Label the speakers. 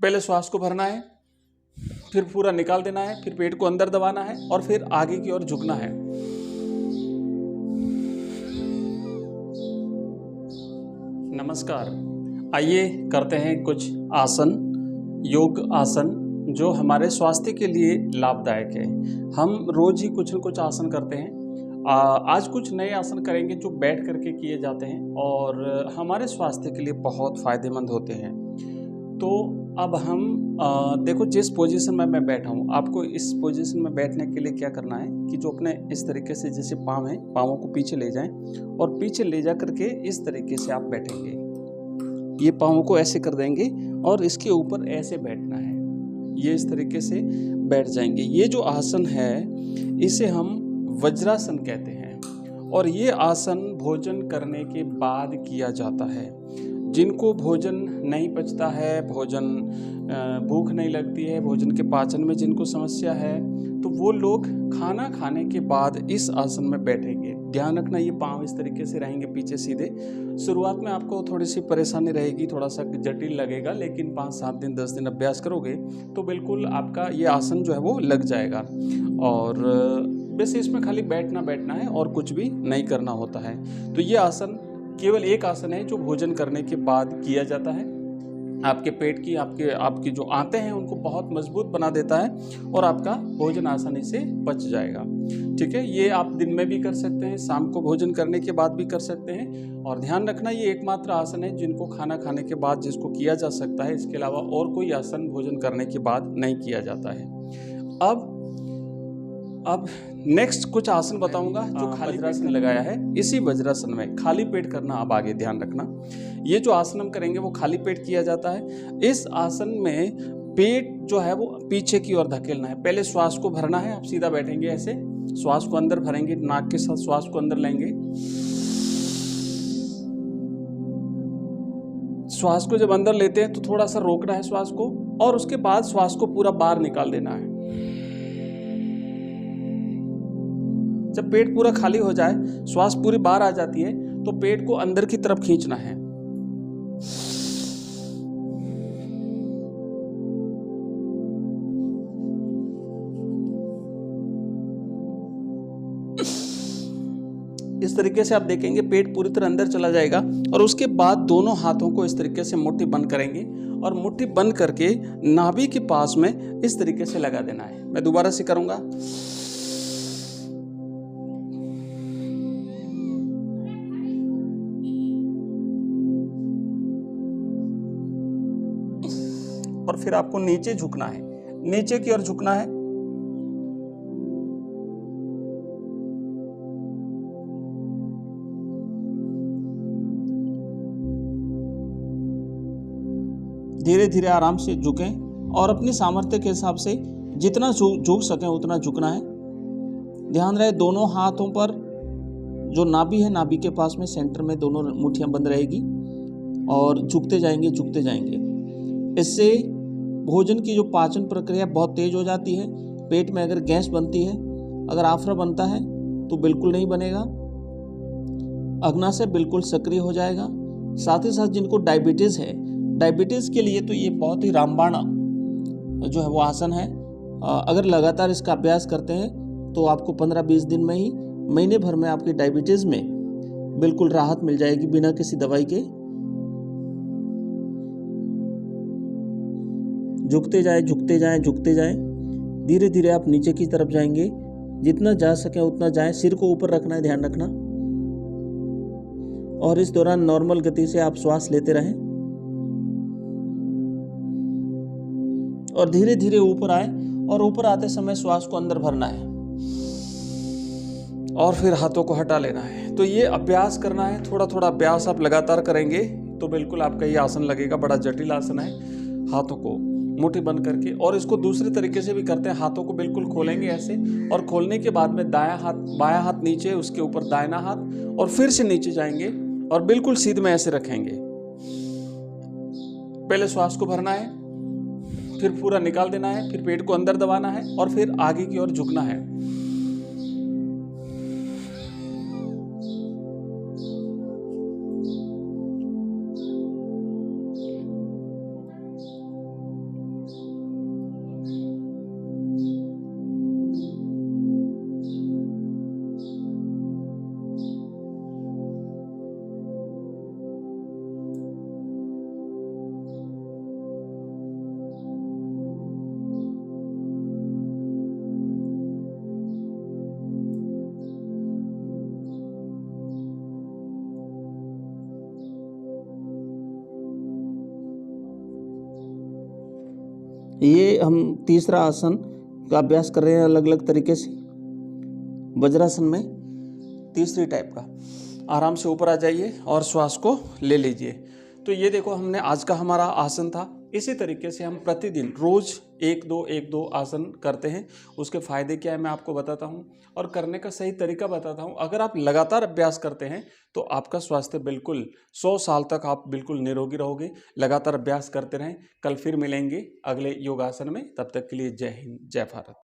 Speaker 1: पहले श्वास को भरना है, फिर पूरा निकाल देना है, फिर पेट को अंदर दबाना है और फिर आगे की ओर झुकना है। नमस्कार, आइए करते हैं कुछ आसन, योग आसन जो हमारे स्वास्थ्य के लिए लाभदायक है। हम रोज ही कुछ न कुछ आसन करते हैं। आज कुछ नए आसन करेंगे जो बैठ करके किए जाते हैं और हमारे स्वास्थ्य के लिए बहुत फायदेमंद होते हैं। तो अब हम देखो, जिस पोजीशन में मैं बैठा हूँ, आपको इस पोजीशन में बैठने के लिए क्या करना है कि जो अपने इस तरीके से जैसे पाँव हैं, पाँवों को पीछे ले जाएं और पीछे ले जा करके इस तरीके से आप बैठेंगे। ये पाँवों को ऐसे कर देंगे और इसके ऊपर ऐसे बैठना है। ये इस तरीके से बैठ जाएंगे। ये जो आसन है इसे हम वज्रासन कहते हैं और ये आसन भोजन करने के बाद किया जाता है। जिनको भोजन नहीं पचता है, भूख नहीं लगती है, भोजन के पाचन में जिनको समस्या है, तो वो लोग खाना खाने के बाद इस आसन में बैठेंगे। ध्यान रखना, ये पाँव इस तरीके से रहेंगे पीछे सीधे। शुरुआत में आपको थोड़ी सी परेशानी रहेगी, थोड़ा सा जटिल लगेगा, लेकिन 5-7 दिन 10 दिन अभ्यास करोगे तो बिल्कुल आपका ये आसन जो है वो लग जाएगा। और वैसे इसमें खाली बैठना है और कुछ भी नहीं करना होता है। तो ये आसन केवल एक आसन है जो भोजन करने के बाद किया जाता है। आपके पेट की आपकी जो आंतें हैं उनको बहुत मजबूत बना देता है और आपका भोजन आसानी से पच जाएगा। ठीक है, ये आप दिन में भी कर सकते हैं, शाम को भोजन करने के बाद भी कर सकते हैं। और ध्यान रखना, ये एकमात्र आसन है जिनको खाना खाने के बाद जिसको किया जा सकता है। इसके अलावा और कोई आसन भोजन करने के बाद नहीं किया जाता है। अब नेक्स्ट कुछ आसन बताऊंगा जो खाली वज्रासन लगाया है। इसी वज्रासन में खाली पेट करना। अब आगे ध्यान रखना, ये जो आसन हम करेंगे वो खाली पेट किया जाता है। इस आसन में पेट जो है वो पीछे की ओर धकेलना है। पहले श्वास को भरना है। आप सीधा बैठेंगे ऐसे, श्वास को अंदर भरेंगे, नाक के साथ श्वास को अंदर लेंगे। श्वास को जब अंदर लेते हैं तो थोड़ा सा रोकना है श्वास को और उसके बाद श्वास को पूरा बाहर निकाल देना है। जब पेट पूरा खाली हो जाए, श्वास पूरी बाहर आ जाती है, तो पेट को अंदर की तरफ खींचना है। इस तरीके से आप देखेंगे पेट पूरी तरह अंदर चला जाएगा और उसके बाद दोनों हाथों को इस तरीके से मुट्ठी बंद करेंगे और मुट्ठी बंद करके नाभि के पास में इस तरीके से लगा देना है। मैं दोबारा से करूंगा। और फिर आपको नीचे झुकना है, नीचे की ओर झुकना है। धीरे धीरे आराम से झुकें और अपनी सामर्थ्य के हिसाब से जितना झुक सकें उतना झुकना है। ध्यान रहे दोनों हाथों पर जो नाभि है, नाभि के पास में सेंटर में दोनों मुट्ठियां बंद रहेगी और झुकते जाएंगे। इससे भोजन की जो पाचन प्रक्रिया बहुत तेज हो जाती है। पेट में अगर गैस बनती है, अगर आफरा बनता है तो बिल्कुल नहीं बनेगा। अग्नाशय बिल्कुल सक्रिय हो जाएगा। साथ ही साथ जिनको डायबिटीज़ है, डायबिटीज़ के लिए तो ये बहुत ही रामबाण जो है वो आसन है। अगर लगातार इसका अभ्यास करते हैं तो आपको 15-20 दिन में ही, महीने भर में आपकी डायबिटीज़ में बिल्कुल राहत मिल जाएगी बिना किसी दवाई के। झुकते जाएं। धीरे धीरे आप नीचे की तरफ जाएंगे। जितना जा सके उतना जाएं। सिर को ऊपर रखना है, ध्यान रखना। और इस दौरान नॉर्मल गति से आप श्वास लेते रहें और धीरे धीरे ऊपर आए और ऊपर आते समय श्वास को अंदर भरना है और फिर हाथों को हटा लेना है। तो ये अभ्यास करना है, थोड़ा थोड़ा अभ्यास आप लगातार करेंगे तो बिल्कुल आपका ये आसन लगेगा। बड़ा जटिल आसन है। हाथों को मुट्ठी बंद करके, और इसको दूसरे तरीके से भी करते हैं। हाथों को बिल्कुल खोलेंगे ऐसे और खोलने के बाद में बायां हाथ नीचे, उसके ऊपर दाहिना हाथ और फिर से नीचे जाएंगे और बिल्कुल सीधे में ऐसे रखेंगे। पहले श्वास को भरना है, फिर पूरा निकाल देना है, फिर पेट को अंदर दबाना है और फिर आगे की ओर झुकना है।
Speaker 2: ये हम तीसरा आसन का अभ्यास कर रहे हैं अलग अलग तरीके से। वज्रासन में तीसरी टाइप का, आराम से ऊपर आ जाइए और श्वास को ले लीजिए। तो ये देखो, हमने आज का हमारा आसन था। इसी तरीके से हम प्रतिदिन रोज एक दो आसन करते हैं। उसके फायदे क्या है मैं आपको बताता हूँ और करने का सही तरीका बताता हूँ। अगर आप लगातार अभ्यास करते हैं तो आपका स्वास्थ्य बिल्कुल 100 साल तक आप बिल्कुल निरोगी रहोगे। लगातार अभ्यास करते रहें। कल फिर मिलेंगे अगले योगासन में। तब तक के लिए जय हिंद, जय भारत।